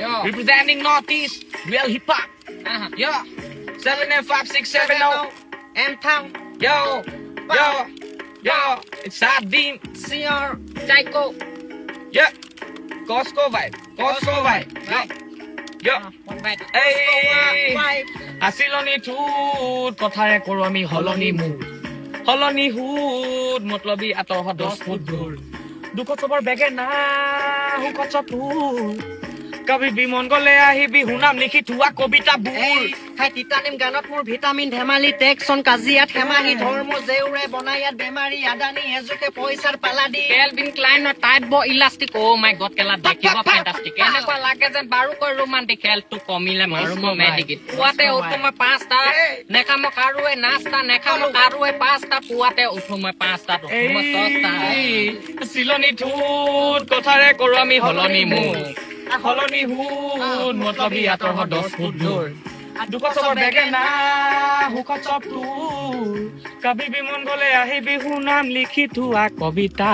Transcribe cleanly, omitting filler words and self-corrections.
Yo. Representing Northeast, real hip hop. Yo, 78567 M Town. Yo, yo, yo. It's Sardine. CR. Psycho. Yeah. Costco vibe. Costco vibe. Yo, yo. One bite. Hey. আছিলনি ঠুট কথাৰে কৰো আমি হলনি mood হলনি হুদ মতলবী আঁতৰ 10 foot দূৰ দুখ চবৰ বেগে না সুখ চতুৰ কবি বিমন গলে আহিবি শুনাম লিখি থোৱা কবিতা বুৰ খাই তিতানিম গানত মোৰ ভিটামিন ধেমালি টেকচন কাজিয়াত হেমাহি ধৰ্ম জেউৰে বনাই ইয়াত বেমাৰী আদানী এজুকে পইচাৰ পালাদি কেলভিন ক্লাইনৰ টাইট ব ইলাষ্টিক ও মাই গড কেলা দেখিব ফেন্টাষ্টিক এনেকুৱা লাগে যেন বাৰুকৈ ৰোমান্টিক হেলটো কমিলে মাৰো মই মেডিকেট পুৱাতে উঠো মই 5টা নেখামক আৰুৱে নাস্তা নেখামক আৰুৱে 5টা পুৱাতে উঠো মই 5টা উঠো মই 6টা চিলনি ঠুট কথাৰে কৰো আমি হলনি মুড হলনি হুদ মতলবী আঁতৰ 10 ফুট দূৰ দুখ চবৰ বেগে না সুখ চতুৰ কবি বিমন গলে আহিবি শুনাম লিখি থোৱা কবিতা